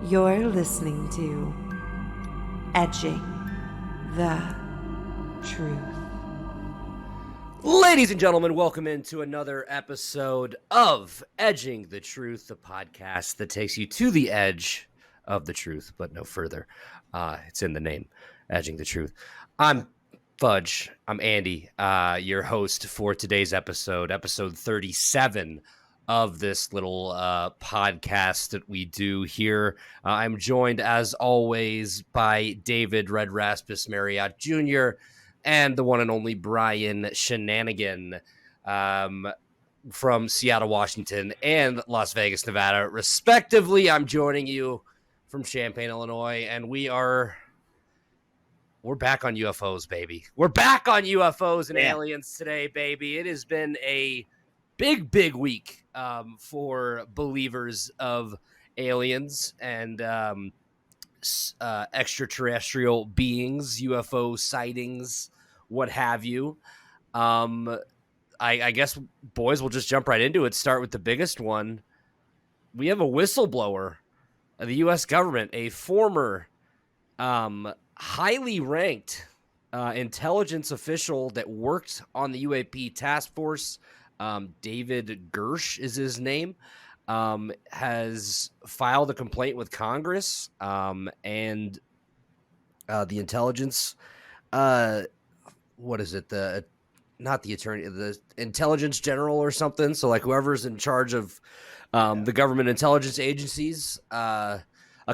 You're listening to Edging the Truth. Ladies and gentlemen, welcome into another episode of Edging the Truth, the podcast that takes you to the edge of the truth, but no further. It's in the name, Edging the Truth. I'm Fudge. I'm Andy, your host for today's episode 37 of this little podcast that we do here. I'm joined, as always, by David Red Raspus Marriott Jr., and the one and only Brian Shenanigan from Seattle, Washington, and Las Vegas, Nevada, respectively. I'm joining you from Champaign, Illinois, and we're back on UFOs, baby. We're back on UFOs and aliens today, baby. It has been a big week for believers of aliens and extraterrestrial beings, UFO sightings, what have you. I guess, boys, we'll just jump right into it. Start with the biggest one. We have a whistleblower of the U.S. government, a former highly ranked intelligence official that worked on the UAP task force. David Gersh is his name. Has filed a complaint with Congress and the intelligence. What is it? Not the attorney, the intelligence general or something. So like whoever's in charge of the government intelligence agencies, a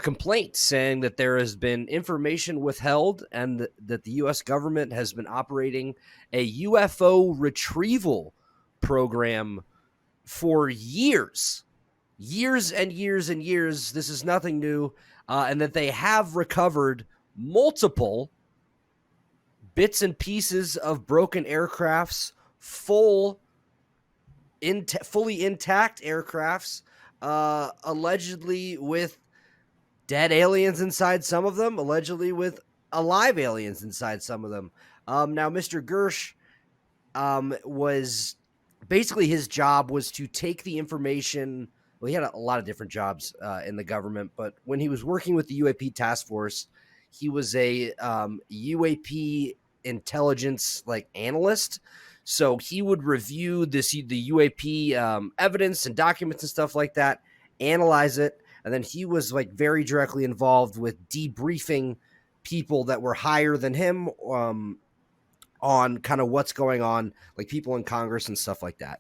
complaint saying that there has been information withheld and that the U.S. government has been operating a UFO retrieval program for years and years. This is nothing new. And that they have recovered multiple bits and pieces of broken aircrafts, fully intact aircrafts, allegedly with dead aliens inside some of them, allegedly with alive aliens inside some of them. Now, Mr. Gersh was basically, his job was to take the information. Well, he had a lot of different jobs in the government, but when he was working with the UAP task force, he was a UAP intelligence analyst. So he would review the UAP evidence and documents and stuff like that, analyze it, and then he was very directly involved with debriefing people that were higher than him on kind of what's going on, like people in Congress and stuff like that,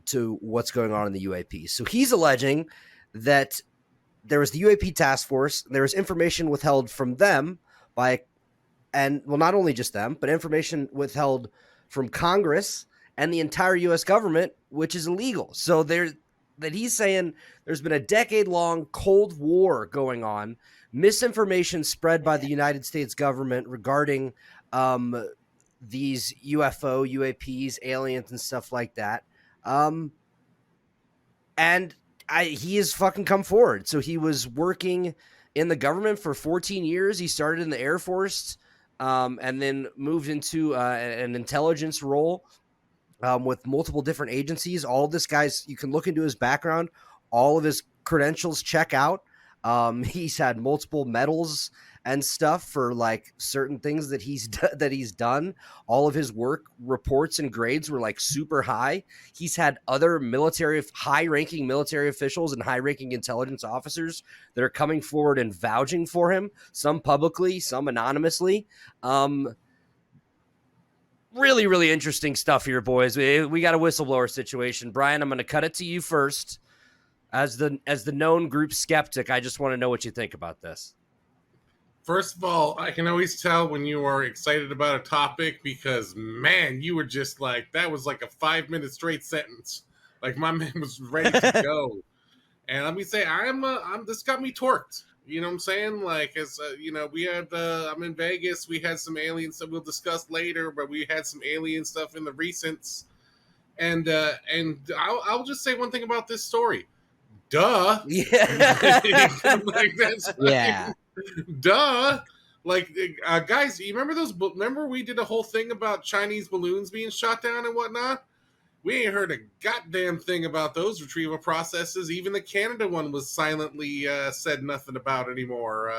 to what's going on in the UAP. So he's alleging that there was the UAP task force, there was information withheld from them not only just them, but information withheld from Congress and the entire U.S. government, which is illegal. So he's saying there's been a decade-long Cold War going on, misinformation spread by the United States government regarding these UAPs, aliens, and stuff like that. He has fucking come forward. So he was working in the government for 14 years. He started in the Air Force and then moved into an intelligence role with multiple different agencies. All of this guy's, you can look into his background. All of his credentials check out. He's had multiple medals and stuff for certain things that he's done. All of his work reports and grades were super high. He's had other high-ranking military officials and high-ranking intelligence officers that are coming forward and vouching for him, some publicly, some anonymously. Really interesting stuff here, boys. We got a whistleblower situation. Brian, I'm going to cut it to you first. As the known group skeptic, I just want to know what you think about this. First of all, I can always tell when you are excited about a topic because, man, you were just that was like a 5-minute straight sentence. My man was ready to go. And let me say, this got me torqued. You know what I'm saying? We had, I'm in Vegas. We had some aliens that we'll discuss later, but we had some alien stuff in the recents. And I'll just say one thing about this story. Duh. Yeah. That's yeah. Duh. Guys, you remember remember we did a whole thing about Chinese balloons being shot down and whatnot? we ain't heard a goddamn thing about those retrieval processes. Even the Canada one was silently said nothing about anymore.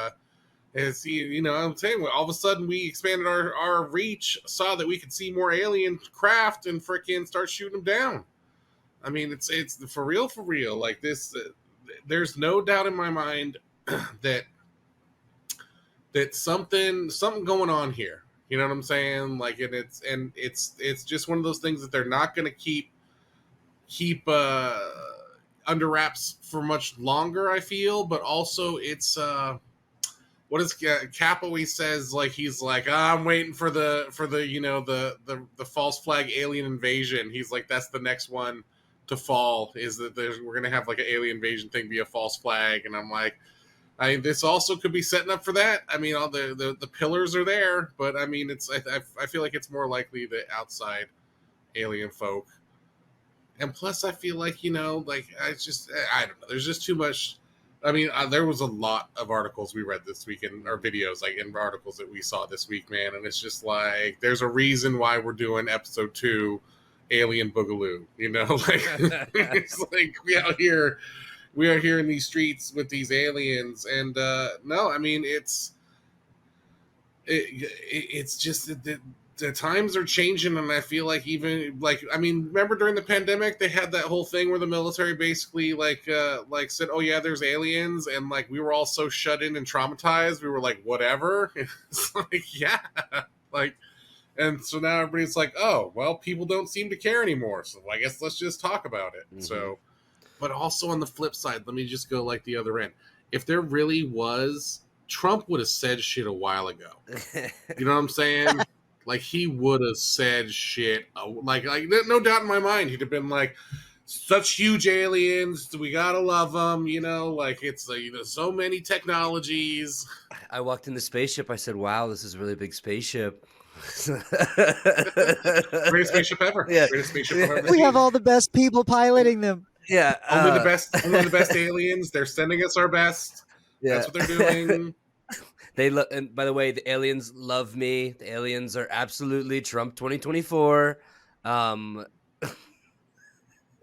As I'm saying, all of a sudden we expanded our reach, saw that we could see more alien craft, and frickin' start shooting them down. I mean, it's for real, for real. Like this, there's no doubt in my mind that something going on here. You know what I'm saying? Like, it's just one of those things that they're not going to keep under wraps for much longer. I feel, but also it's what is Cap always says? Like, he's like, I'm waiting for the the false flag alien invasion. He's like, that's the next one to fall. Is that we're gonna have like an alien invasion thing be a false flag? And I'm like, this also could be setting up for that. I mean, all the pillars are there, but I mean, I feel like it's more likely the outside alien folk. And plus, I feel like I don't know. There's just too much. I mean, there was a lot of articles we read this week or videos, like in articles that we saw this week, man. And it's just like, there's a reason why we're doing episode 2, Alien Boogaloo. Like it's like we are here in these streets with these aliens, and no, I mean it's just that the times are changing, and I feel like even remember during the pandemic they had that whole thing where the military basically said, oh yeah, there's aliens, and like we were all so shut in and traumatized, we were like, whatever. It's like, yeah, like, and so now everybody's like, oh well, people don't seem to care anymore, so I guess let's just talk about it. Mm-hmm. So, but also on the flip side, let me just go like the other end. If there really was, Trump would have said shit a while ago. You know what I'm saying? Like, he would have said shit. Like no doubt in my mind, he'd have been like, such huge aliens, we gotta love them. Like it's so many technologies. I walked in the spaceship. I said, "Wow, this is a really big spaceship." Greatest spaceship ever. Yeah. Greatest spaceship I've ever We seen. have all the best people piloting them. Yeah, only the best. Only the best aliens. They're sending us our best. Yeah. That's what they're doing. And by the way, the aliens love me. The aliens are absolutely Trump 2024.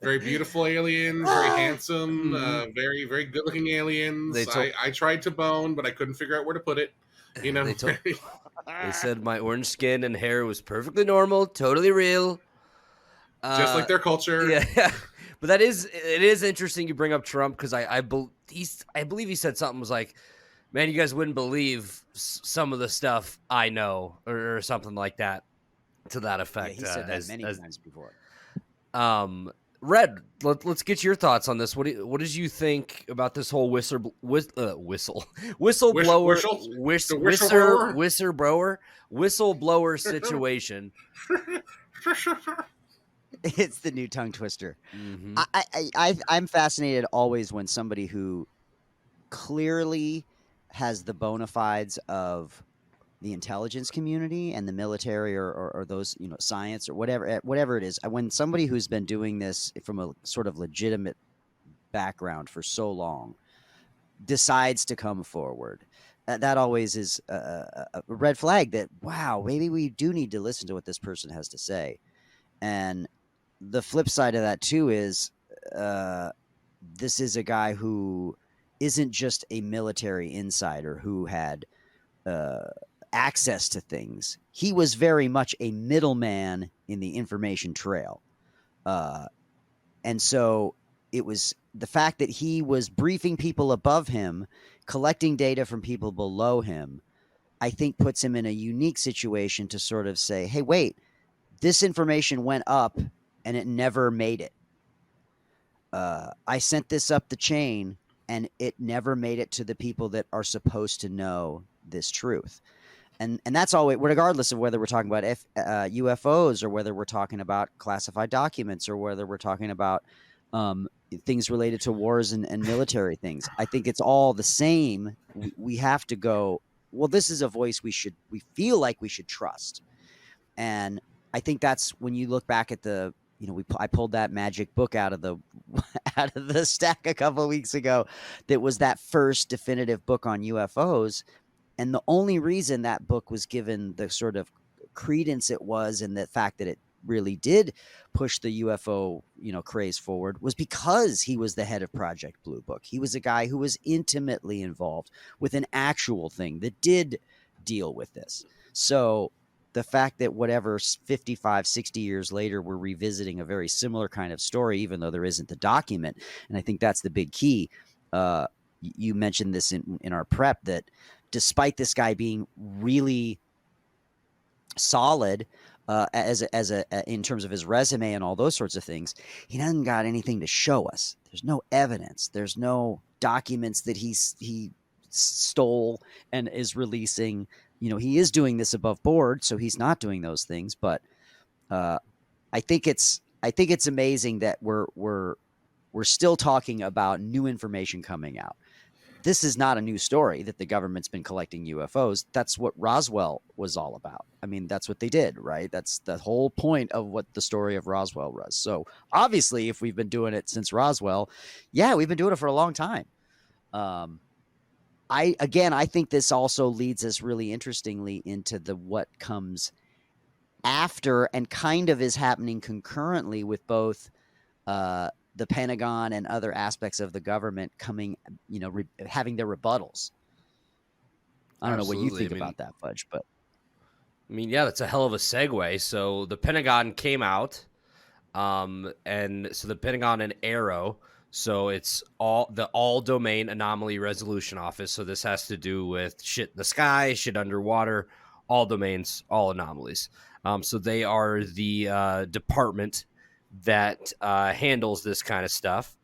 Very beautiful aliens, very handsome, very, very good looking aliens. I tried to bone, but I couldn't figure out where to put it. They said my orange skin and hair was perfectly normal, totally real. Just like their culture. Yeah. But it is interesting you bring up Trump, because I believe he said something was like, man, you guys wouldn't believe some of the stuff I know, or something like that, to that effect. Yeah, he said that many times before. Red, let's get your thoughts on this. What did you think about this whole whistleblower situation? It's the new tongue twister. Mm-hmm. I'm fascinated always when somebody who clearly has the bona fides of the intelligence community and the military or those, science or whatever it is. When somebody who's been doing this from a sort of legitimate background for so long decides to come forward, that always is a red flag that, wow, maybe we do need to listen to what this person has to say. And the flip side of that too is this is a guy who isn't just a military insider who had access to things. He was very much a middleman in the information trail. And so it was the fact that he was briefing people above him, collecting data from people below him, I think puts him in a unique situation to sort of say, hey, wait, this information went up and it never made it. I sent this up the chain and it never made it to the people that are supposed to know this truth. And that's always, regardless of whether we're talking about UFOs or whether we're talking about classified documents or whether we're talking about things related to wars and military things. I think it's all the same. We have to go, well, this is a voice we feel like we should trust. And I think that's when you look back at I pulled that magic book out of the stack a couple of weeks ago. That was that first definitive book on UFOs. And the only reason that book was given the sort of credence it was, and the fact that it really did push the UFO, craze forward was because he was the head of Project Blue Book. He was a guy who was intimately involved with an actual thing that did deal with this. So the fact that whatever 55, 60 years later, we're revisiting a very similar kind of story, even though there isn't the document. And I think that's the big key. You mentioned this in our prep, that despite this guy being really solid in terms of his resume and all those sorts of things, he hasn't got anything to show us. There's no evidence. There's no documents that he stole and is releasing. He is doing this above board, so he's not doing those things. But I think it's amazing that we're still talking about new information coming out. This is not a new story that the government's been collecting UFOs. That's what Roswell was all about. I mean, that's what they did, right? That's the whole point of what the story of Roswell was. So obviously, if we've been doing it since Roswell, yeah, we've been doing it for a long time. I think this also leads us really interestingly into what comes after, and kind of is happening concurrently with both the Pentagon and other aspects of the government coming, having their rebuttals. I don't know what you think about that, Fudge, but yeah, that's a hell of a segue. So the Pentagon came out, and so the Pentagon and Arrow. So it's all domain anomaly resolution office. So this has to do with shit in the sky, shit underwater, all domains, all anomalies. So they are the department that handles this kind of stuff.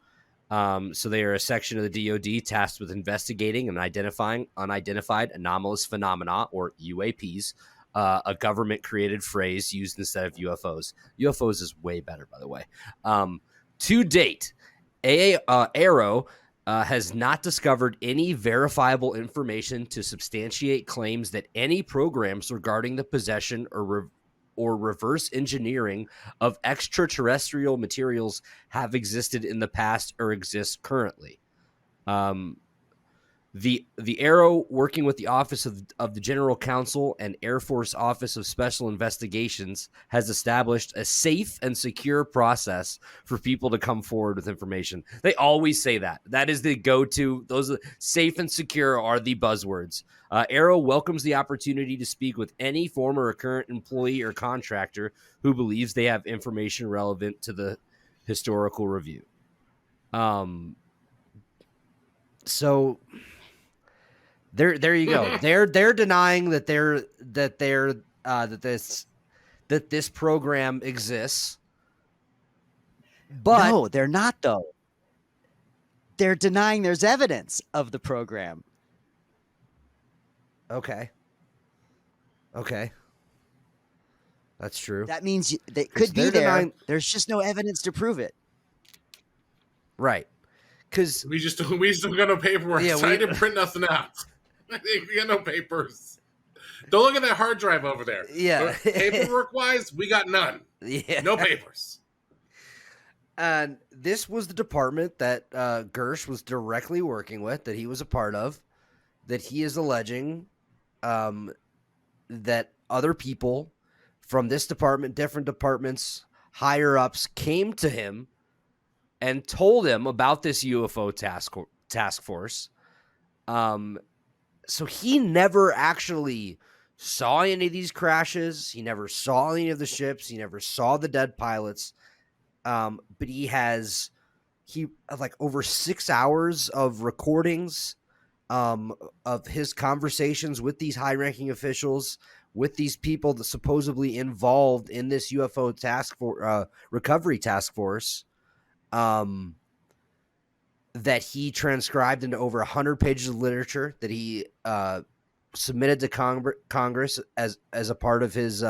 So they are a section of the DoD tasked with investigating and identifying unidentified anomalous phenomena, or UAPs, a government-created phrase used instead of UFOs. UFOs is way better, by the way. To date, Arrow has not discovered any verifiable information to substantiate claims that any programs regarding the possession or reverse engineering of extraterrestrial materials have existed in the past or exist currently. The Arrow, working with the Office of the General Counsel and Air Force Office of Special Investigations, has established a safe and secure process for people to come forward with information. They always say that. That is the go-to. Those safe and secure are the buzzwords. Arrow welcomes the opportunity to speak with any former or current employee or contractor who believes they have information relevant to the historical review. So there you go. They're denying that this program exists. But no, they're not, though. They're denying there's evidence of the program. Okay. That's true. That means they could be there. There's just no evidence to prove it. Right. Because we just don't got no paperwork. Yeah, so I didn't print nothing out. We got no papers. Don't look at that hard drive over there. Yeah. But paperwork-wise, we got none. Yeah. No papers. And this was the department that Gersh was directly working with, that he was a part of, that he is alleging that other people from this department, different departments, higher-ups, came to him and told him about this UFO task force. So he never actually saw any of these crashes. He never saw any of the ships. He never saw the dead pilots. But he has like over 6 hours of recordings of his conversations with these high-ranking officials, with these people that supposedly involved in this UFO recovery task force. That he transcribed into over 100 pages of literature that he submitted to Congress as a part of his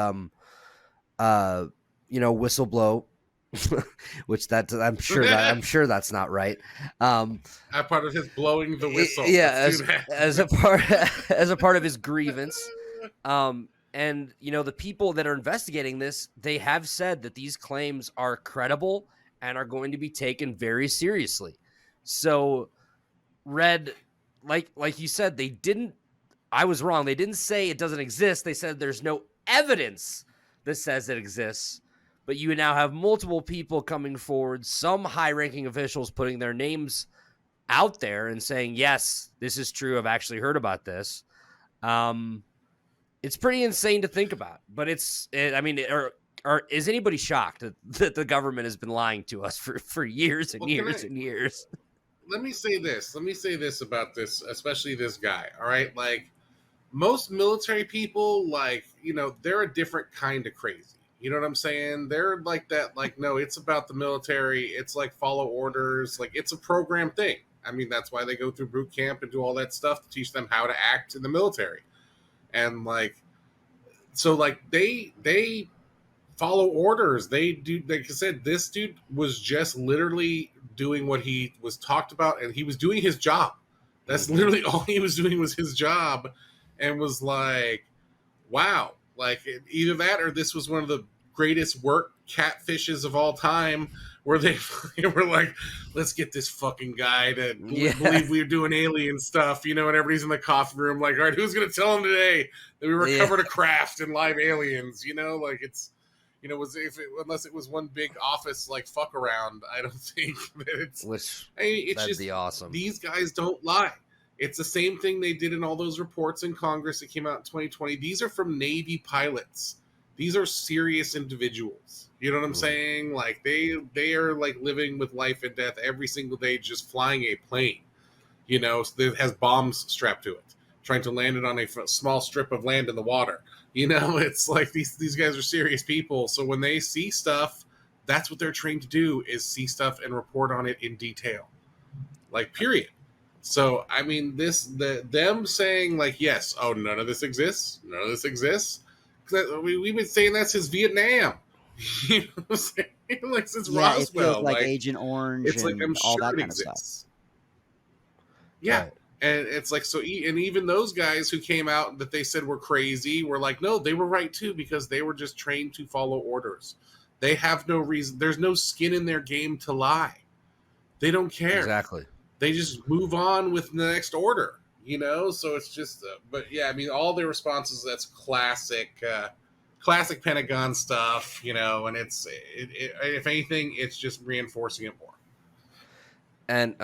whistleblow, which I'm sure that's not right. A part of his blowing the whistle. Yeah, as a part of his grievance. And the people that are investigating this, they have said that these claims are credible and are going to be taken very seriously. So, Red, like you said, they didn't. I was wrong. They didn't say it doesn't exist. They said there's no evidence that says it exists. but you now have multiple people coming forward, some high-ranking officials putting their names out there and saying, yes, this is true. I've actually heard about this. It's pretty insane to think about, but is anybody shocked that the government has been lying to us for years and years and years? Let me say this about this, especially this guy. All right. Like most military people, like, they're a different kind of crazy. You know what I'm saying? They're like that. Like, no, it's about the military. It's like follow orders. Like it's a program thing. I mean, that's why they go through boot camp and do all that stuff to teach them how to act in the military. And like, so like they follow orders. They do, like I said, this dude was just literally doing what he was talked about, and he was doing his job. That's literally all he was doing was his job, and was like, wow, like either that or this was one of the greatest work catfishes of all time, where they were like, let's get this fucking guy to believe we're doing alien stuff, and everybody's in the coffee room like, all right, who's going to tell him today that we recovered a craft and live aliens? Like it's, unless it was one big office like fuck around, I don't think that it's. That'd just, be awesome. These guys don't lie. It's the same thing they did in all those reports in Congress that came out in 2020. These are from Navy pilots. These are serious individuals. You know what I'm saying? Like they are like living with life and death every single day, just flying a plane, that has bombs strapped to it, trying to land it on a small strip of land in the water. It's like these guys are serious people. So when they see stuff, that's what they're trained to do, is see stuff and report on it in detail. Like, period. So, I mean, them saying like, yes, oh, none of this exists. None of this exists. We've been saying that since Vietnam. You know what I'm saying? Like since Roswell. It feels like Agent Orange, it's and like, I'm all sure that it kind of stuff. exists. Yeah. Right. And it's like, so, and even those guys who came out that they said were crazy were like, no, they were right too, because they were just trained to follow orders. They have no reason. There's no skin in their game to lie. They don't care. Exactly. They just move on with the next order, So it's just, but yeah, I mean, all their responses, that's classic Pentagon stuff, and it's, if anything, it's just reinforcing it more. And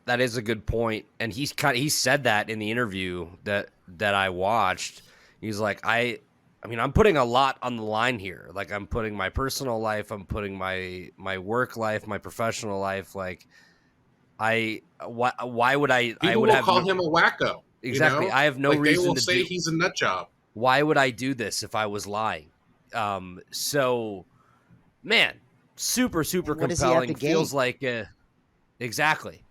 that is a good point. And he said that in the interview that I watched. He's like, I mean, I'm putting a lot on the line here. Like, I'm putting my personal life, I'm putting my work life, my professional life. Like, why would I? People I would will call him a wacko. Exactly. I have no reason. They will say he's a nut job. Why would I do this if I was lying? So, man, super compelling. Feels like. Exactly.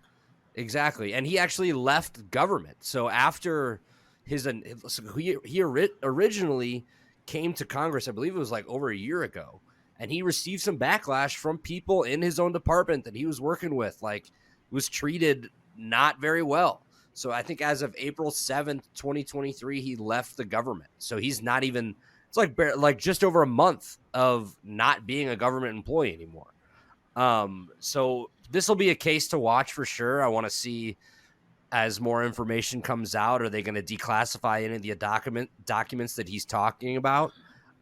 And he actually left government. So after he originally came to Congress, I believe it was like over a year ago, and he received some backlash from people in his own department that he was working with, like was treated not very well. So I think as of April 7th, 2023, he left the government. So he's not even, it's like just over a month of not being a government employee anymore. So this will be a case to watch for sure. I want to see, as more information comes out, are they going to declassify any of the documents that he's talking about?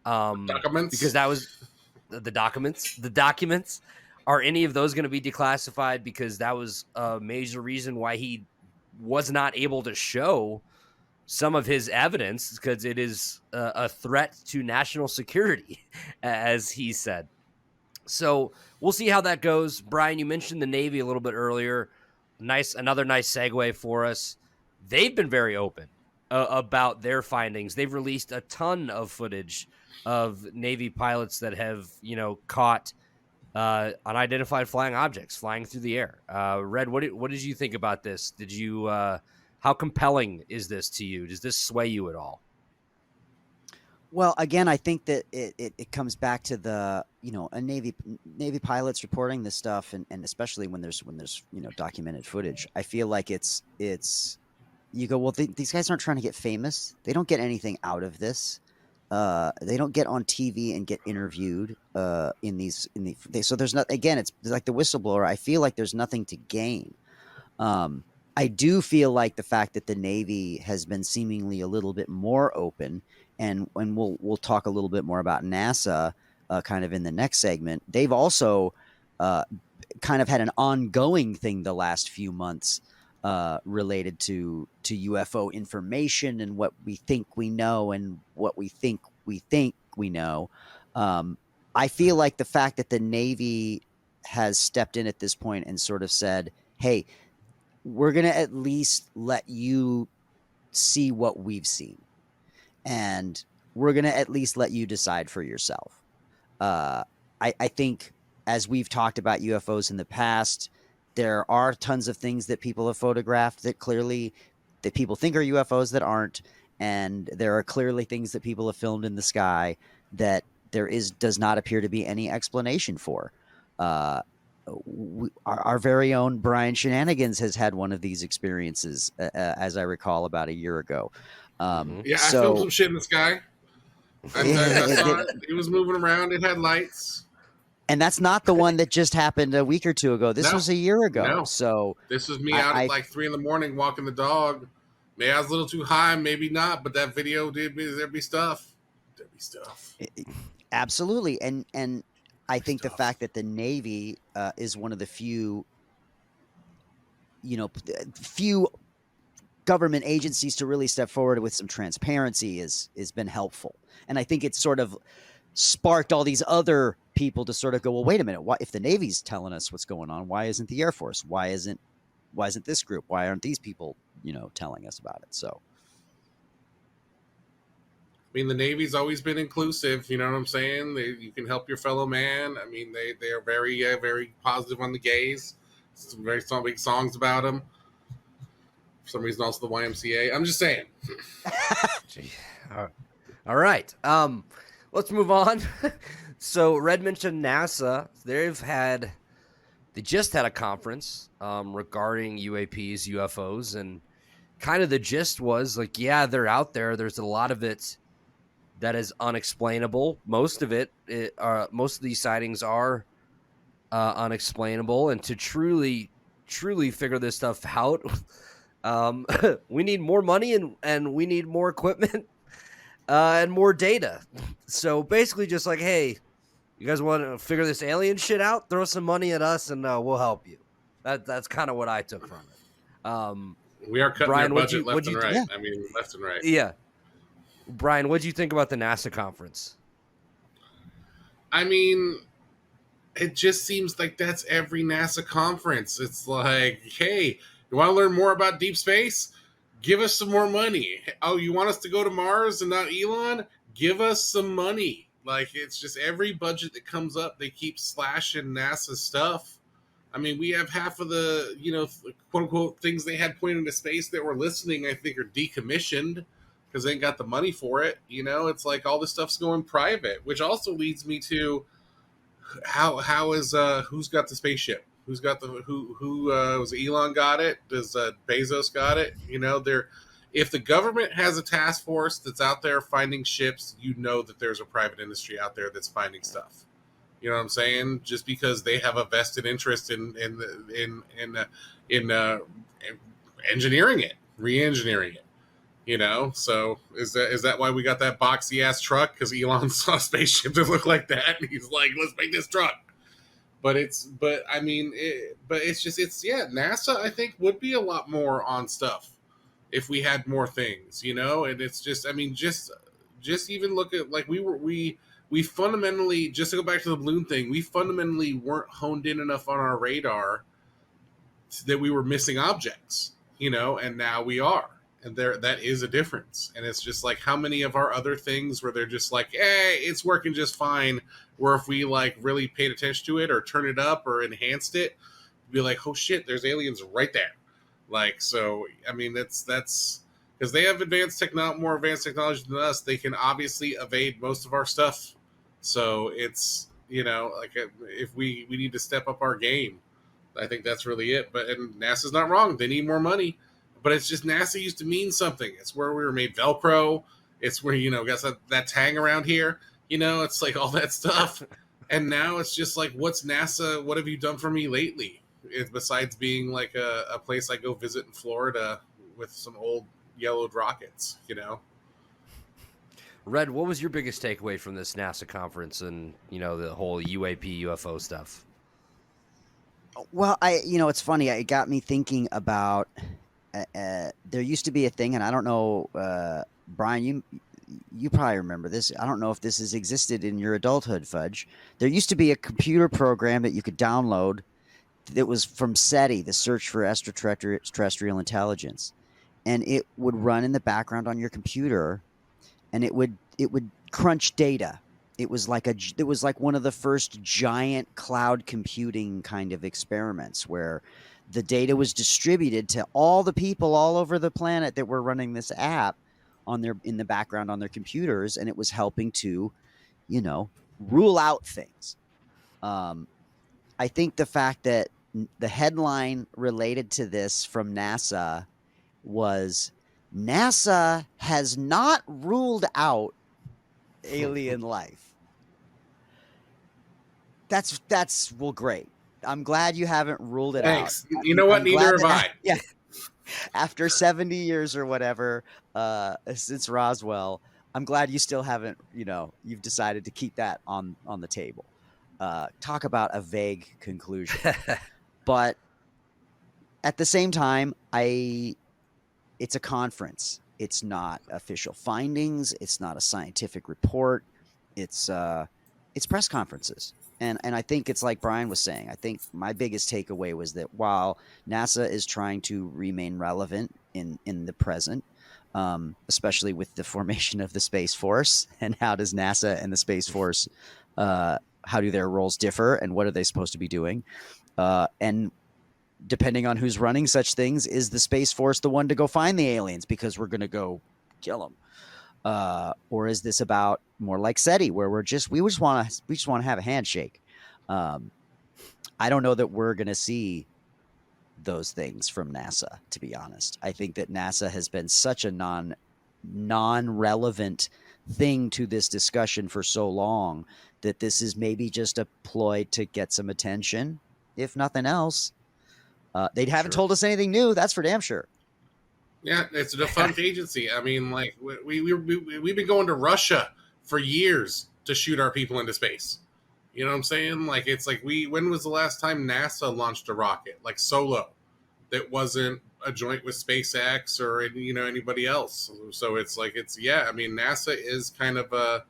Documents? Because that was the documents. The documents, are any of those going to be declassified? Because that was a major reason why he was not able to show some of his evidence, because it is a threat to national security, as he said. So we'll see how that goes. Brian, you mentioned the Navy a little bit earlier. Another nice segue for us. They've been very open about their findings. They've released a ton of footage of Navy pilots that have, caught unidentified flying objects flying through the air. Red, what did you think about this? Did you how compelling is this to you? Does this sway you at all? Well, again, I think that it comes back to the, a Navy pilots reporting this stuff, and especially when there's documented footage. I feel like it's you go, well, these guys aren't trying to get famous. They don't get anything out of this. They don't get on TV and get interviewed so there's not, again, it's like the whistleblower. I feel like there's nothing to gain. I do feel like the fact that the Navy has been seemingly a little bit more open, and we'll talk a little bit more about NASA. kind of in the next segment, they've also kind of had an ongoing thing the last few months related to UFO information and what we think we know and what we think we know. I feel like the fact that the Navy has stepped in at this point and sort of said, hey, we're going to at least let you see what we've seen. And we're going to at least let you decide for yourself. I think as we've talked about UFOs in the past, there are tons of things that people have photographed that clearly that people think are UFOs that aren't. And there are clearly things that people have filmed in the sky that does not appear to be any explanation for. Our very own Brian Shenanigans has had one of these experiences, as I recall, about a year ago. Yeah, I filmed some shit in the sky. I saw it. It was moving around. It had lights. And that's not the one that just happened a week or two ago. This was a year ago. No. So this was me out at like 3 a.m. walking the dog. Maybe I was a little too high, maybe not, but that video there'd be stuff. Absolutely. And I think the fact that the Navy is one of the few government agencies to really step forward with some transparency has been helpful. And I think it's sort of sparked all these other people to sort of go, well, wait a minute, why, if the Navy's telling us what's going on, why isn't the Air Force? Why isn't this group? Why aren't these people, telling us about it? So I mean, the Navy's always been inclusive. You know what I'm saying? You can help your fellow man. I mean, they are very, very positive on the gays. Some very big songs about them. For some reason, also the YMCA. I'm just saying. All right. Let's move on. So Red mentioned NASA. They just had a conference regarding UAPs, UFOs, and kind of the gist was like, yeah, they're out there. There's a lot of it that is unexplainable. Most of these sightings are unexplainable, and to truly figure this stuff out, we need more money and we need more equipment and more data. So basically, just like, hey, you guys want to figure this alien shit out? Throw some money at us, and we'll help you. That's kind of what I took from it. We are cutting Brian, their budget left and right. Yeah. I mean, left and right. Yeah. Brian, what did you think about the NASA conference? I mean, it just seems like that's every NASA conference. It's like, hey, you want to learn more about deep space? Give us some more money. Oh, you want us to go to Mars and not Elon? Give us some money. Like, it's just every budget that comes up, they keep slashing NASA stuff. I mean, we have half of the, quote unquote things they had pointed into space that were listening, I think, are decommissioned because they ain't got the money for it. It's like all this stuff's going private, which also leads me to how is who's got the spaceship? Who's got who was Elon got it? Does Bezos got it? If the government has a task force that's out there finding ships, that there's a private industry out there that's finding stuff. You know what I'm saying? Just because they have a vested interest in engineering it, re-engineering it. So is that why we got that boxy ass truck? Because Elon saw a spaceship that looked like that, and he's like, let's make this truck. NASA, I think, would be a lot more on stuff if we had more things, and it's just, just even look at, like, we fundamentally, just to go back to the balloon thing, we fundamentally weren't honed in enough on our radar that we were missing objects, and now we are. And that is a difference. And it's just like, how many of our other things where they're just like, hey, it's working just fine, where if we like really paid attention to it or turn it up or enhanced it, be like, oh shit, there's aliens right there. Like, so, that's because they have more advanced technology than us. They can obviously evade most of our stuff. So it's, like, if we need to step up our game, I think that's really it. And NASA's not wrong. They need more money. But it's just, NASA used to mean something. It's where we were made Velcro. It's where, got that tang around here. It's like all that stuff. And now it's just like, what's NASA? What have you done for me lately? Besides being like a place I go visit in Florida with some old yellowed rockets, Red, what was your biggest takeaway from this NASA conference and, the whole UAP UFO stuff? Well, it's funny. It got me thinking about. There used to be a thing, and I don't know, Brian. You probably remember this. I don't know if this has existed in your adulthood, Fudge. There used to be a computer program that you could download that was from SETI, the Search for Extraterrestrial Intelligence, and it would run in the background on your computer, and it would crunch data. It was like one of the first giant cloud computing kind of experiments where the data was distributed to all the people all over the planet that were running this app in the background on their computers, and it was helping to, rule out things. I think the fact that the headline related to this from NASA was NASA has not ruled out alien life. That's well, great. I'm glad you haven't ruled it out. Thanks. You know what? Neither have I. Yeah. After 70 years or whatever, since Roswell, I'm glad you still haven't, you've decided to keep that on the table. Talk about a vague conclusion. But at the same time, it's a conference. It's not official findings. It's not a scientific report. It's press conferences. And I think it's like Brian was saying. I think my biggest takeaway was that while NASA is trying to remain relevant in the present, especially with the formation of the Space Force, and how does NASA and the Space Force, how do their roles differ, and what are they supposed to be doing? And depending on who's running such things, is the Space Force the one to go find the aliens because we're going to go kill them? Or is this about more like SETI, where we just want to have a handshake? I don't know that we're going to see those things from NASA, to be honest. I think that NASA has been such a non-relevant thing to this discussion for so long that this is maybe just a ploy to get some attention, if nothing else. They haven't told us anything new. That's for damn sure. Yeah, it's a defunct agency. I mean, like we've been going to Russia for years to shoot our people into space. You know what I'm saying? Like it's like when was the last time NASA launched a rocket like solo that wasn't a joint with SpaceX or anybody else? So it's like I mean, NASA is kind of a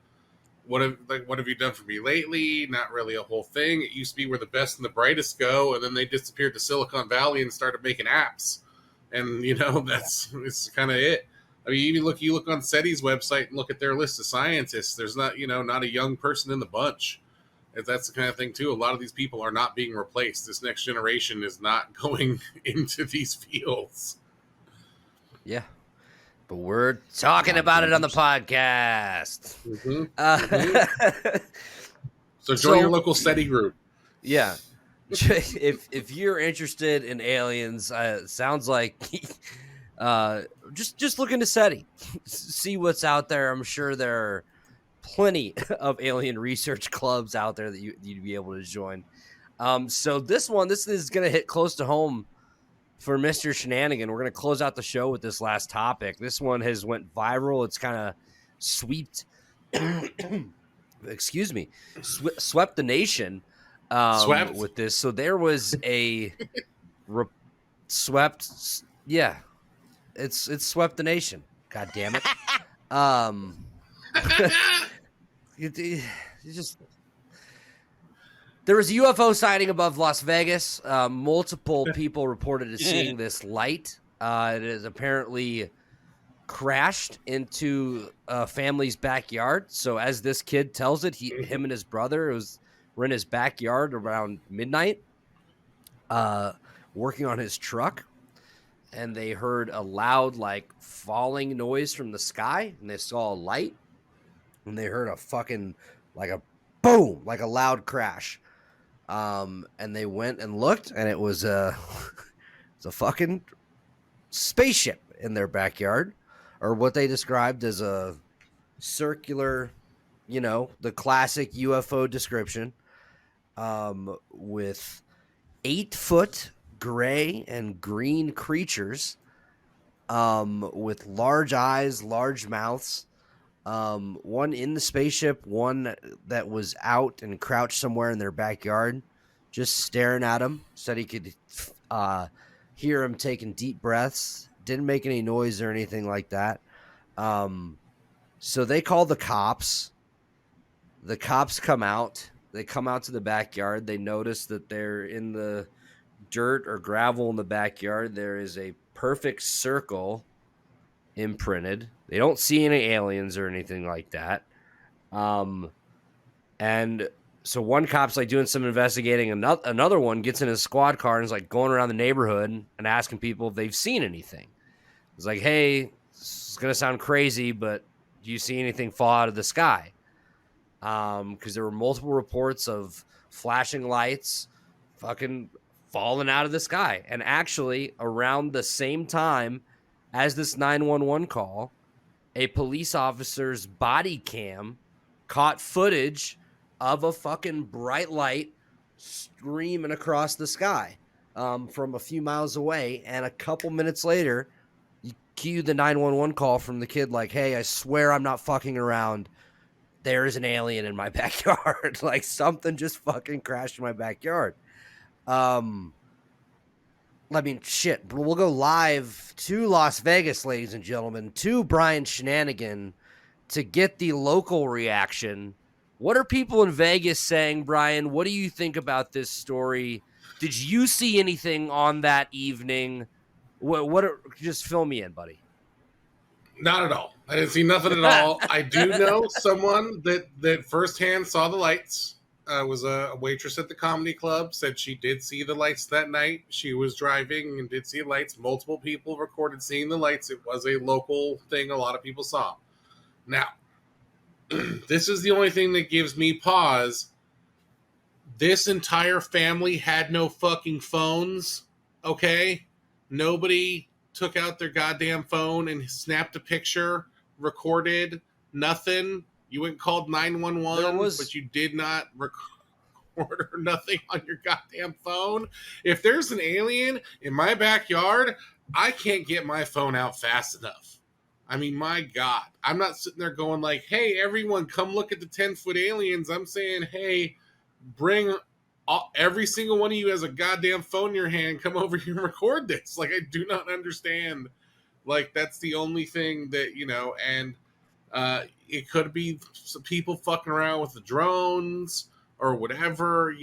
what have you done for me lately? Not really a whole thing. It used to be where the best and the brightest go, and then they disappeared to Silicon Valley and started making apps. And it's kind of it. I mean, you look on SETI's website and look at their list of scientists. There's not a young person in the bunch. That's the kind of thing too. A lot of these people are not being replaced. This next generation is not going into these fields. Yeah, but we're talking about it on the podcast. Mm-hmm. So join your local SETI group. Yeah. if you're interested in aliens, sounds like just look into SETI, see what's out there. I'm sure there are plenty of alien research clubs out there that you'd be able to join. So this is going to hit close to home for Mr. Shenanigan. We're going to close out the show with this last topic. This one has went viral. It's kind of swept the nation. Swept with this. So there was a swept. Yeah, it's swept the nation. God damn it. It just there was a UFO sighting above Las Vegas. Multiple people reported seeing this light. It has apparently crashed into a family's backyard. So as this kid tells it, him and his brother were in his backyard around midnight, working on his truck, and they heard a loud, falling noise from the sky, and they saw a light, and they heard a fucking, a boom, a loud crash. And they went and looked, and it was a fucking spaceship in their backyard, or what they described as a circular, the classic UFO description. With 8-foot gray and green creatures, with large eyes, large mouths, One in the spaceship, one that was out and crouched somewhere in their backyard, just staring at him. Said he could hear him taking deep breaths. Didn't make any noise or anything like that. So they call the cops. The cops come out. They come out to the backyard. They notice that they're in the dirt or gravel in the backyard. There is a perfect circle imprinted. They don't see any aliens or anything like that. And so one cop's like doing some investigating. Another one gets in his squad car and is like going around the neighborhood and asking people if they've seen anything. It's like, hey, it's going to sound crazy, but do you see anything fall out of the sky? Because there were multiple reports of flashing lights fucking falling out of the sky. And actually, around the same time as this 911 call, a police officer's body cam caught footage of a fucking bright light streaming across the sky from a few miles away. And a couple minutes later, you cue the 911 call from the kid like, hey, I swear I'm not fucking around. There is an alien in my backyard. Like something just fucking crashed in my backyard. I mean, shit. We'll go live to Las Vegas, ladies and gentlemen, to Brian Shenanigan to get the local reaction. What are people in Vegas saying, Brian? What do you think about this story? Did you see anything on that evening? Just fill me in, buddy. Not at all. I didn't see nothing at all. I do know someone that firsthand saw the lights. Was a waitress at the comedy club, said she did see the lights that night. She was driving and did see lights. Multiple people recorded seeing the lights. It was a local thing a lot of people saw. Now, this is the only thing that gives me pause. This entire family had no fucking phones, okay? Nobody took out their goddamn phone and snapped a picture, recorded, nothing. You went and called 911, but you did not record or nothing on your goddamn phone. If there's an alien in my backyard, I can't get my phone out fast enough. I mean, my God. I'm not sitting there going like, hey, everyone, come look at the 10-foot aliens. I'm saying, hey, bring every single one of you has a goddamn phone in your hand. Come over here and record this. Like, I do not understand. Like, that's the only thing that, and it could be some people fucking around with the drones or whatever,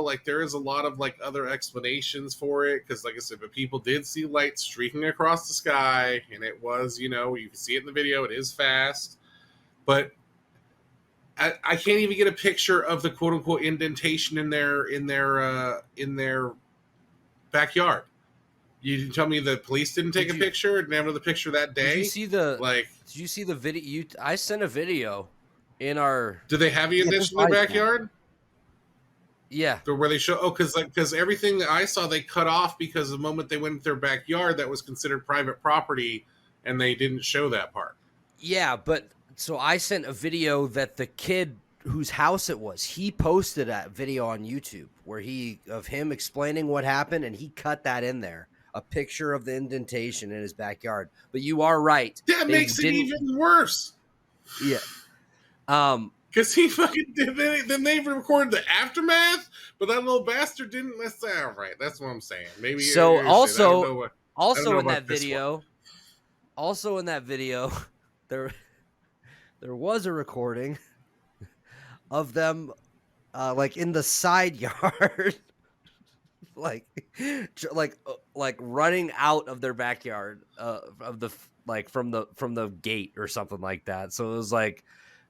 like there is a lot of like other explanations for it. Cause like I said, but people did see lights streaking across the sky and it was, you can see it in the video. It is fast, but I can't even get a picture of the quote unquote indentation in their backyard. You tell me the police didn't take a picture? Didn't have another picture that day? Did you see the video? I sent a video in our. Do they have indentation in their backyard? Yeah. Where they show? Oh, because everything that I saw they cut off because the moment they went into their backyard, that was considered private property, and they didn't show that part. Yeah, but so I sent a video that the kid whose house it was, he posted a video on YouTube of him explaining what happened, and he cut that in there. A picture of the indentation in his backyard. But you are right. That makes it even worse. Yeah. Because he fucking did. Then they recorded the aftermath, but that little bastard didn't. That's all right. That's what I'm saying. Maybe. So also in that video, there was a recording of them, like in the side yard. like running out of their backyard from the gate or something like that. So it was like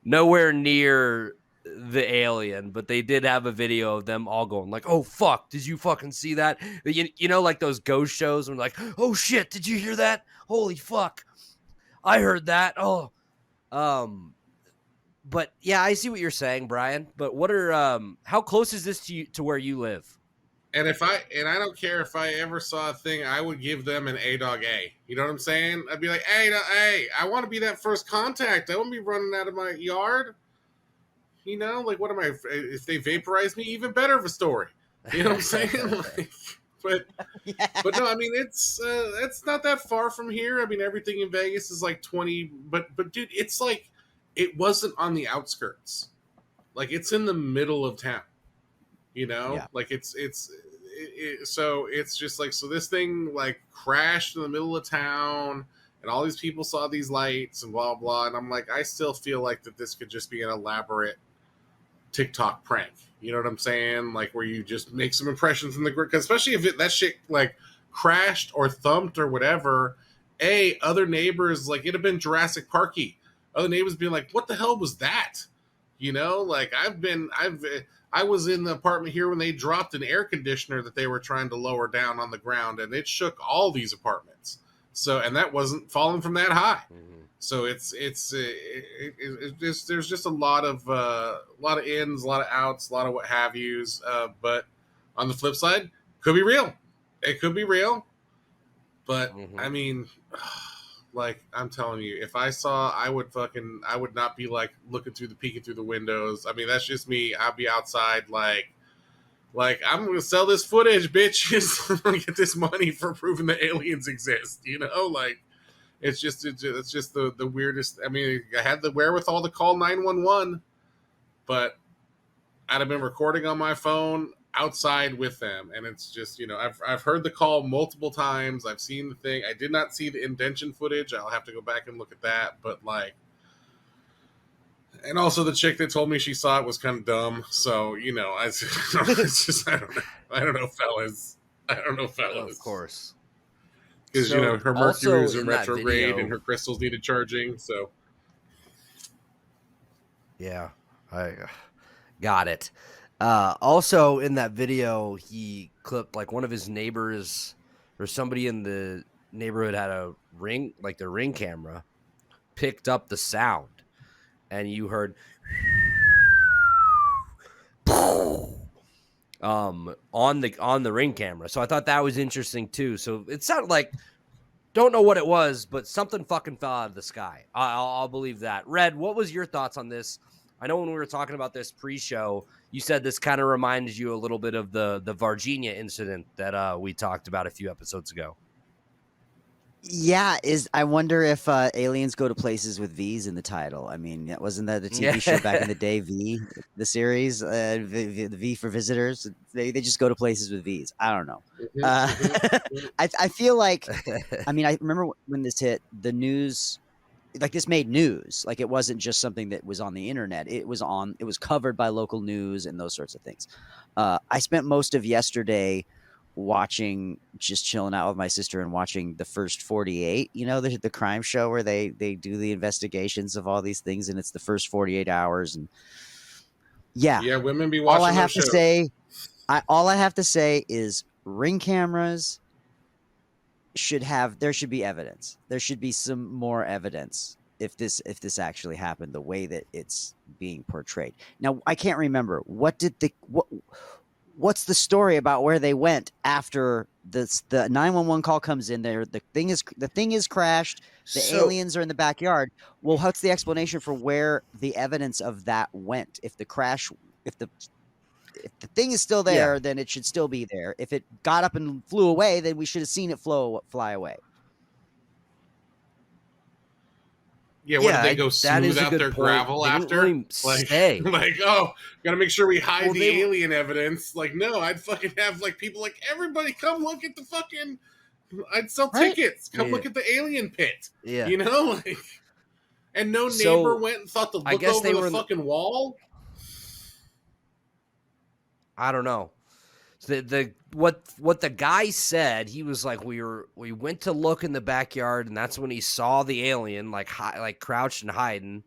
nowhere near the alien, but they did have a video of them all going like, oh fuck, did you fucking see that? Like those ghost shows when like, oh shit, did you hear that? Holy fuck, I heard that. Oh, but yeah, I see what you're saying, Brian, but what are how close is this to where you live? And I don't care if I ever saw a thing, I would give them an A-Dog A. You know what I'm saying? I'd be like, hey, I want to be that first contact. I won't be running out of my yard. Like what am I? If they vaporize me, even better of a story. You know what I'm saying? But no, I mean it's not that far from here. I mean everything in Vegas is like 20, but dude, it's like it wasn't on the outskirts. Like, it's in the middle of town. Yeah. Like so it's just like, so this thing like crashed in the middle of town, and all these people saw these lights and blah blah. And I'm like, I still feel like that this could just be an elaborate TikTok prank. You know what I'm saying? Like, where you just make some impressions in the grid, especially if that shit like crashed or thumped or whatever. Other neighbors, like, it'd have been Jurassic Parky. Other neighbors being like, "What the hell was that?" Like, I was in the apartment here when they dropped an air conditioner that they were trying to lower down on the ground, and it shook all these apartments. So, and that wasn't falling from that high. Mhm. So it's just, there's just a lot of ins, a lot of outs, a lot of what have yous. But on the flip side, could be real. It could be real. But Mhm. I mean, like, I'm telling you, if I saw, I would not be like peeking through the windows. I mean, that's just me. I'd be outside like I'm gonna sell this footage, bitches. I'm gonna get this money for proving that aliens exist. Like, it's just the weirdest. I mean, I had the wherewithal to call 911, but I'd have been recording on my phone outside with them, and it's just, I've heard the call multiple times. I've seen the thing. I did not see the indention footage. I'll have to go back and look at that. But like, and also the chick that told me she saw it was kind of dumb. So it's just, I don't know, fellas. Of course. Because So, her also Mercury was in in that retrograde video- and her crystals needed charging. So Yeah, I got it. Also, in that video, he clipped like one of his neighbors or somebody in the neighborhood had a ring, like the Ring camera, picked up the sound, and you heard on the Ring camera. So I thought that was interesting too. So it sounded like, don't know what it was, but something fucking fell out of the sky. I'll believe that. Red, what was your thoughts on this? I know when we were talking about this pre-show, you said this kind of reminded you a little bit of the Virginia incident that we talked about a few episodes ago. Yeah, I wonder if aliens go to places with V's in the title. I mean, wasn't that the TV show back in the day, V, the series, the V for visitors? They just go to places with V's. I don't know. I feel like, I mean, I remember when this hit the news. Like, this made news. Like, it wasn't just something that was on the internet. It was covered by local news and those sorts of things. I spent most of yesterday just chilling out with my sister and watching the First 48, the crime show where they do the investigations of all these things, and it's the first 48 hours. And yeah, women be watching all I have those to shows. say, all I have to say is Ring cameras there should be evidence. There should be some more evidence if this actually happened the way that it's being portrayed. Now, I can't remember what's the story about where they went after the 911 call comes in there. The thing is crashed. The aliens are in the backyard. Well, what's the explanation for where the evidence of that went? If the thing is still there, then it should still be there. If it got up and flew away, then we should have seen it fly away. Yeah, what did they go smooth out their gravel after? Really say. Oh, gotta make sure we hide the they- alien evidence. Like, no, I'd fucking have like people like, everybody come look at the fucking. I'd sell tickets. Come look at the alien pit. Yeah. Like, and no neighbor went and thought to look over the fucking wall. I don't know. So what the guy said, he was like, we went to look in the backyard, and that's when he saw the alien like crouched and hiding.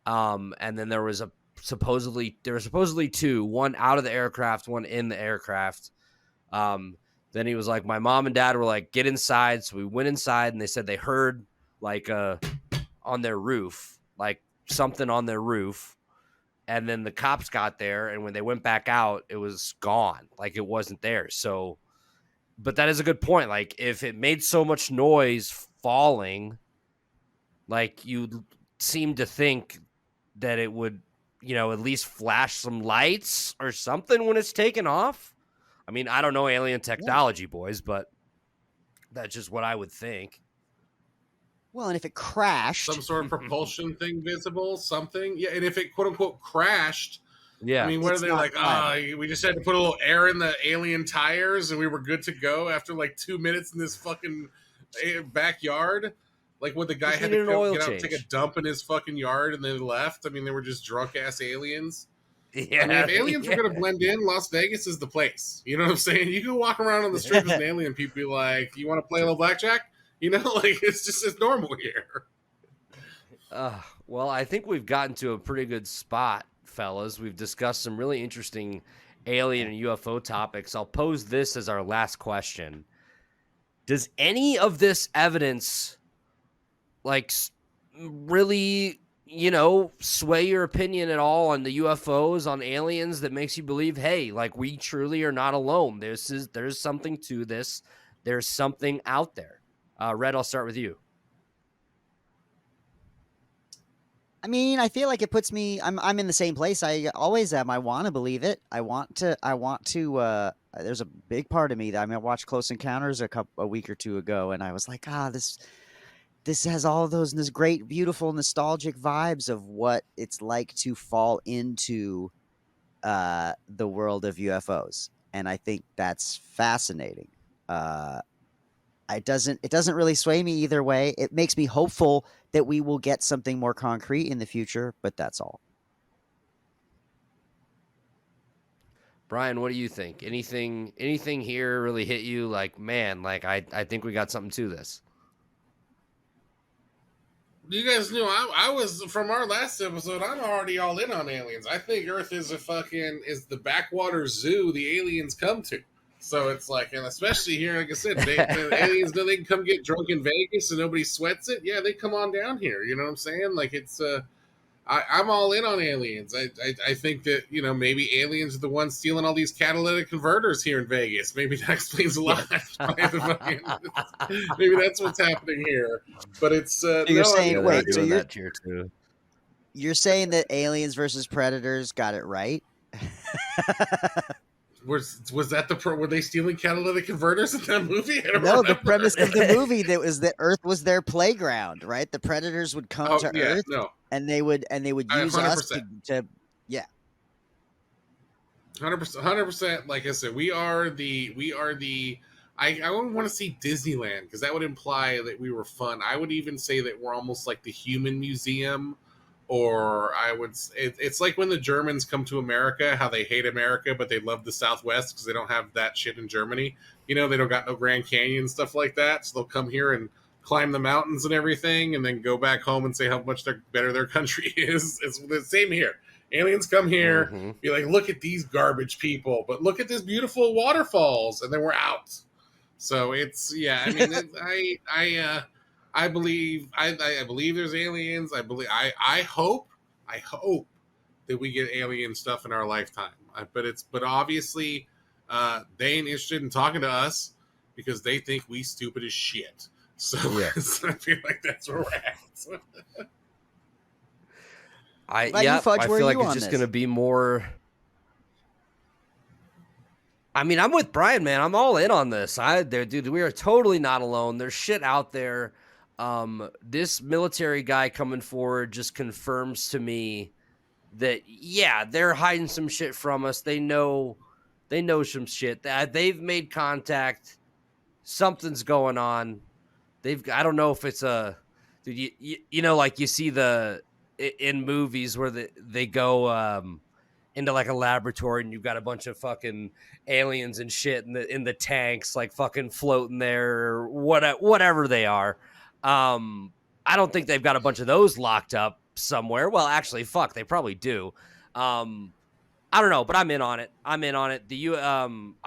And then there was supposedly two, one out of the aircraft, one in the aircraft. Then he was like, my mom and dad were like, get inside. So we went inside, and they said they heard like on their roof, like something on their roof. And then the cops got there, and when they went back out, it was gone. Like, it wasn't there. So, but that is a good point. Like, if it made so much noise falling, like, you seem to think that it would, at least flash some lights or something when it's taken off. I mean, I don't know alien technology, boys, but that's just what I would think. Well, and if it crashed, some sort of propulsion thing visible, something. Yeah, and if it quote unquote crashed, I Yeah. mean, what are It's they not like? reliable. We just had to put a little air in the alien tires, and we were good to go after like 2 minutes in this fucking backyard. Like when the guy Just had needed to an go oil get out and take a change. dump in his fucking yard, and they left. I mean, they were just drunk ass aliens. Yeah. I mean, if aliens were yeah. gonna blend in, Las Vegas is the place. You know what I'm saying? You can walk around on the street as an alien, people be like, "You want to play a little blackjack?" You know, like it's normal here. Well, I think we've gotten to a pretty good spot, fellas. We've discussed some really interesting alien and UFO topics. I'll pose this as our last question. Does any of this evidence, like, really, sway your opinion at all on the UFOs, on aliens, that makes you believe, hey, like, we truly are not alone? There's something to this. There's something out there. Red, I'll start with you. I mean, I feel like it puts me. I'm in the same place I always am. I want to believe it. I want to. There's a big part of me that I watched Close Encounters a week or two ago, and I was like, this has all of this great, beautiful, nostalgic vibes of what it's like to fall into the world of UFOs, and I think that's fascinating. It doesn't really sway me either way. It makes me hopeful that we will get something more concrete in the future, but that's all. Brian, what do you think? Anything here really hit you like, man, like I think we got something to this? You guys knew I was from our last episode. I'm already all in on aliens. I think Earth is the backwater zoo the aliens come to. So it's like, and especially here, like I said, the aliens know they can come get drunk in Vegas and nobody sweats it. Yeah, they come on down here. You know what I'm saying? Like I'm all in on aliens. I think that maybe aliens are the ones stealing all these catalytic converters here in Vegas. Maybe that explains a lot. Maybe that's what's happening here. But it's So you're saying, wait, so that here too. you're saying that Aliens versus Predators got it right? Was that were they stealing catalytic converters in that movie? No, the premise of the movie that Earth was their playground, right? The Predators would come to Earth, and they would use 100%. us to yeah. 100%. Like I said, we are the. I wouldn't want to see Disneyland because that would imply that we were fun. I would even say that we're almost like the Human Museum. Or it's like when the Germans come to America, how they hate America, but they love the Southwest because they don't have that shit in Germany. They don't got no Grand Canyon, stuff like that. So they'll come here and climb the mountains and everything and then go back home and say how much better their country is. It's the same here. Aliens come here, be like, look at these garbage people, but look at this beautiful waterfalls, and then we're out. So it's, yeah, I mean, I believe there's aliens. I hope that we get alien stuff in our lifetime. But obviously they ain't interested in talking to us because they think we stupid as shit. So, Yeah. So I feel like that's where we're at. I feel like it's just going to be more. I mean, I'm with Brian, man. I'm all in on this. Dude, we are totally not alone. There's shit out there. This military guy coming forward just confirms to me that, yeah, they're hiding some shit from us. They know some shit. They've made contact. Something's going on. I don't know if it's dude, like you see in movies where they go into like a laboratory and you've got a bunch of fucking aliens and shit in the tanks, like fucking floating there or whatever they are. I don't think they've got a bunch of those locked up somewhere. Well, actually, fuck, they probably do. I don't know, but I'm in on it. I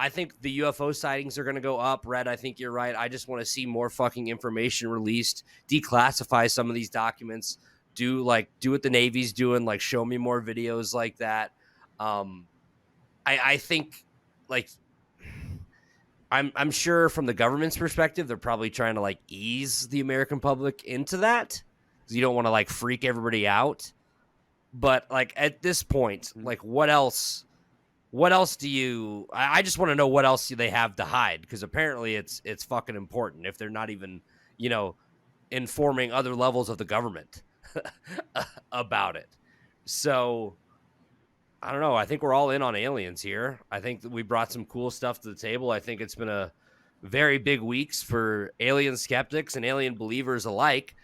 think the UFO sightings are going to go up. Red, I think you're right. I just want to see more fucking information released, declassify some of these documents, do what the Navy's doing, like show me more videos like that. I think like I'm sure from the government's perspective, they're probably trying to like ease the American public into that because you don't want to like freak everybody out. But like at this point, like what else do you? I just want to know what else do they have to hide because apparently it's fucking important if they're not even informing other levels of the government about it. So I don't know. I think we're all in on aliens here. I think that we brought some cool stuff to the table. I think it's been a very big weeks for alien skeptics and alien believers alike.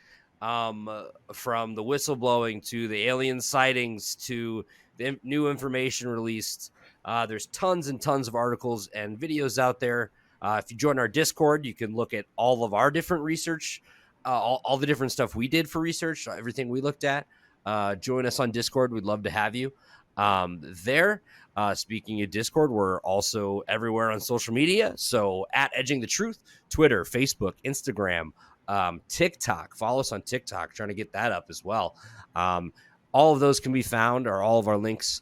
From the whistleblowing to the alien sightings to the new information released. There's tons and tons of articles and videos out there. If you join our Discord, you can look at all of our different research, all the different stuff we did for research, everything we looked at. Join us on Discord. We'd love to have you there. Speaking of Discord, we're also everywhere on social media. So at Edging the Truth, Twitter, Facebook, Instagram, TikTok. Follow us on TikTok, trying to get that up as well. All of those can be found, or all of our links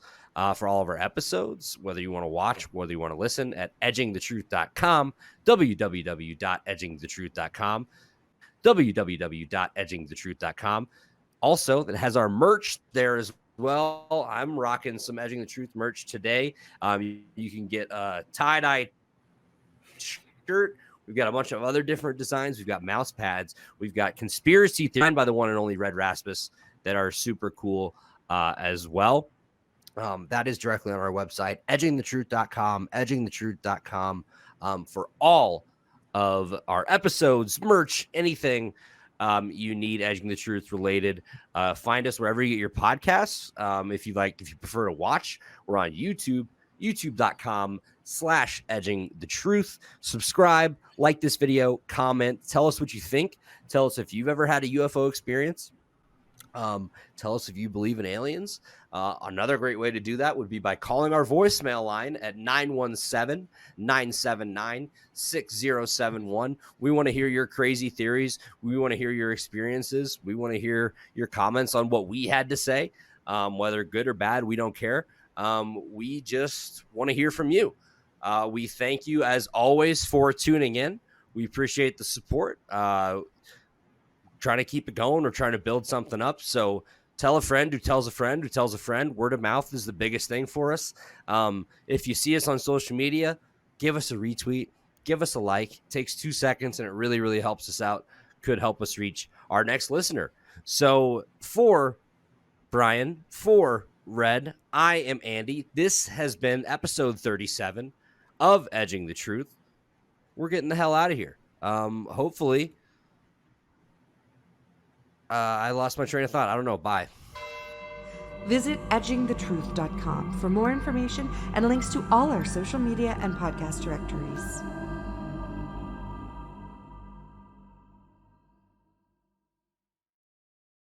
for all of our episodes, whether you want to watch, whether you want to listen, at edgingthetruth.com, www.edgingthetruth.com, www.edgingthetruth.com. Also, that has our merch there as well. I'm rocking some Edging the Truth merch today. You can get a tie-dye shirt. We've got a bunch of other different designs. We've got mouse pads. We've got conspiracy theories by the one and only Red Rasmus that are super cool as well. That is directly on our website, edgingthetruth.com, edgingthetruth.com, for all of our episodes, merch, anything you need Edging the Truth related. Find us wherever you get your podcasts. If you prefer to watch, we're on YouTube, youtube.com/edging the truth. Subscribe, like this video, comment, tell us what you think. Tell us if you've ever had a UFO experience. Tell us if you believe in aliens. Another great way to do that would be by calling our voicemail line at 917-979-6071. We want to hear your crazy theories. We want to hear your experiences. We want to hear your comments on what we had to say, whether good or bad. We don't care. We just want to hear from you. We thank you, as always, for tuning in. We appreciate the support. Trying to keep it going. We're trying to build something up. So tell a friend who tells a friend who tells a friend. Word of mouth is the biggest thing for us. If you see us on social media, give us a retweet, give us a like. It takes 2 seconds and it really, really helps us out. Could help us reach our next listener. So for Brian, for Red, I am Andy. This has been episode 37 of Edging the Truth. We're getting the hell out of here. Hopefully, I lost my train of thought. I don't know. Bye. Visit edgingthetruth.com for more information and links to all our social media and podcast directories.